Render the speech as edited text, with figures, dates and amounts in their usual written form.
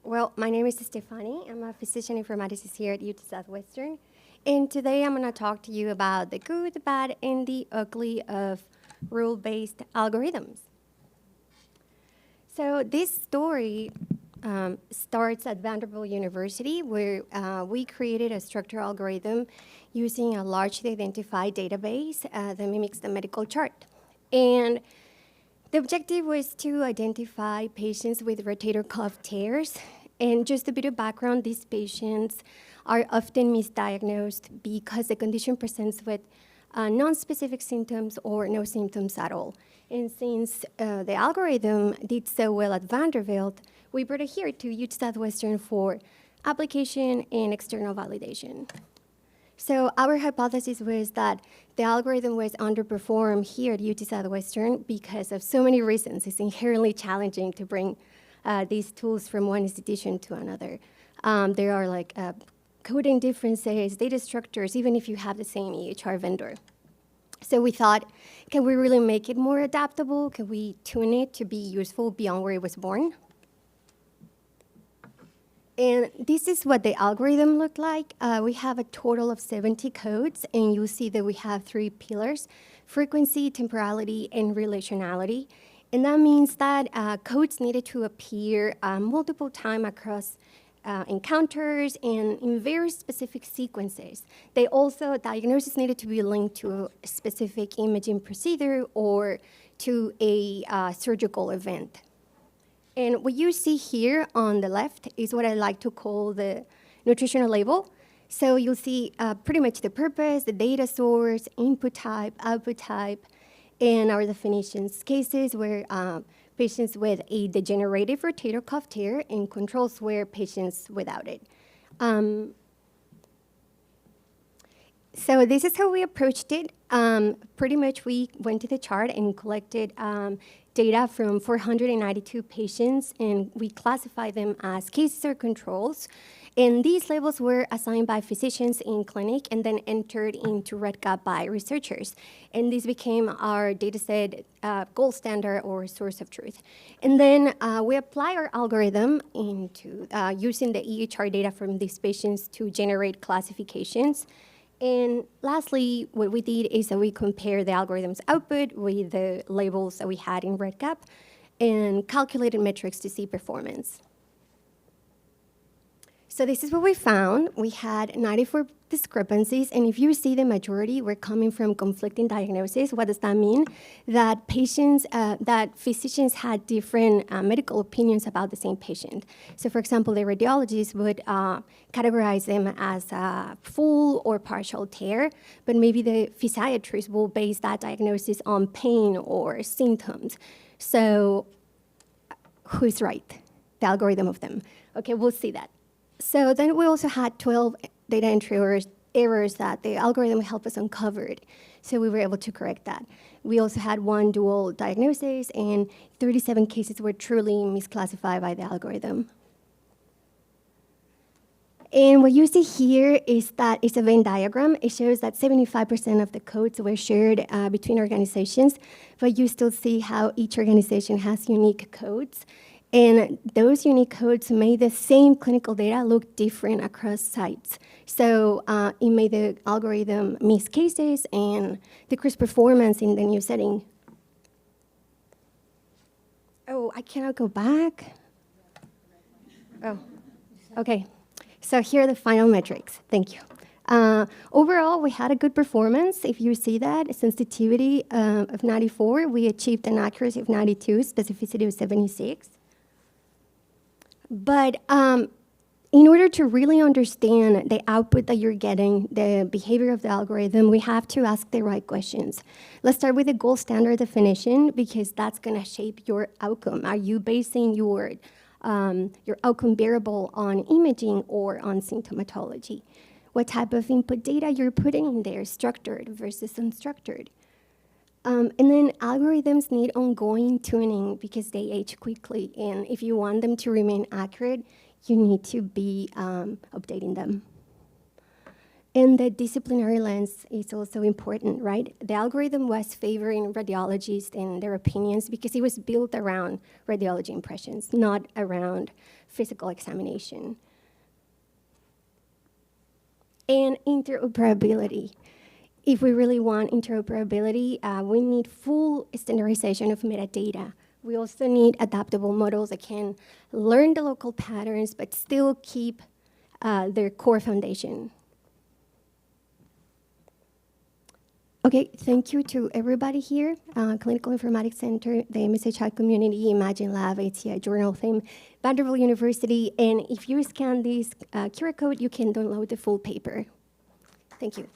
Well, my name is Stefani. I'm a physician informaticist here at UT Southwestern. And today I'm going to talk to you about the good, the bad, and the ugly of rule-based algorithms. So this story starts at Vanderbilt University, where we created a structural algorithm using a largely identified database that mimics the medical chart. And the objective was to identify patients with rotator cuff tears. And just a bit of background, these patients are often misdiagnosed because the condition presents with non-specific symptoms or no symptoms at all. And since the algorithm did so well at Vanderbilt, we brought it here to UT Southwestern for application and external validation. So our hypothesis was that the algorithm was underperformed here at UT Southwestern because of so many reasons. It's inherently challenging to bring these tools from one institution to another. There are coding differences, data structures, even if you have the same EHR vendor. So we thought, can we really make it more adaptable? Can we tune it to be useful beyond where it was born? And this is what the algorithm looked like. We have a total of 70 codes, and you see that we have 3 pillars: frequency, temporality, and relationality. And that means that codes needed to appear multiple times across encounters and in very specific sequences. They also, diagnosis needed to be linked to a specific imaging procedure or to a surgical event. And what you see here on the left is what I like to call the nutritional label. So you'll see pretty much the purpose, the data source, input type, output type, and our definitions. Cases where patients with a degenerative rotator cuff tear, and controls were patients without it. So this is how we approached it. Pretty much we went to the chart and collected data from 492 patients, and we classified them as cases or controls. And these labels were assigned by physicians in clinic and then entered into RedCap by researchers. And this became our dataset gold standard or source of truth. And then we apply our algorithm into using the EHR data from these patients to generate classifications. And lastly, what we did is that we compared the algorithm's output with the labels that we had in RedCap and calculated metrics to see performance. So this is what we found. We had 94 discrepancies, and if you see the majority were coming from conflicting diagnoses. What does that mean? That physicians had different medical opinions about the same patient. So for example, the radiologist would categorize them as a full or partial tear, but maybe the physiatrist will base that diagnosis on pain or symptoms. So who's right? The algorithm of them. Okay, we'll see that. So then we also had 12 data entry errors that the algorithm helped us uncover. So we were able to correct that. We also had 1 dual diagnosis, and 37 cases were truly misclassified by the algorithm. And what you see here is that it's a Venn diagram. It shows that 75% of the codes were shared between organizations, but you still see how each organization has unique codes. And those unique codes made the same clinical data look different across sites. So it made the algorithm miss cases and decrease performance in the new setting. Oh, I cannot go back. Oh, okay. So here are the final metrics. Thank you. Overall, we had a good performance. If you see that, sensitivity of 94, we achieved an accuracy of 92, specificity of 76. But in order to really understand the output that you're getting, the behavior of the algorithm, we have to ask the right questions. Let's start with the gold standard definition, because that's going to shape your outcome. Are you basing your outcome variable on imaging or on symptomatology? What type of input data you're putting in there, structured versus unstructured? And then algorithms need ongoing tuning because they age quickly. And if you want them to remain accurate, you need to be updating them. And the disciplinary lens is also important, right? The algorithm was favoring radiologists and their opinions because it was built around radiology impressions, not around physical examination. And interoperability. If we really want interoperability, we need full standardization of metadata. We also need adaptable models that can learn the local patterns, but still keep their core foundation. Okay, thank you to everybody here. Clinical Informatics Center, the MSHI Community, Imagine Lab, ATI Journal Theme, Vanderbilt University, and if you scan this QR code, you can download the full paper. Thank you.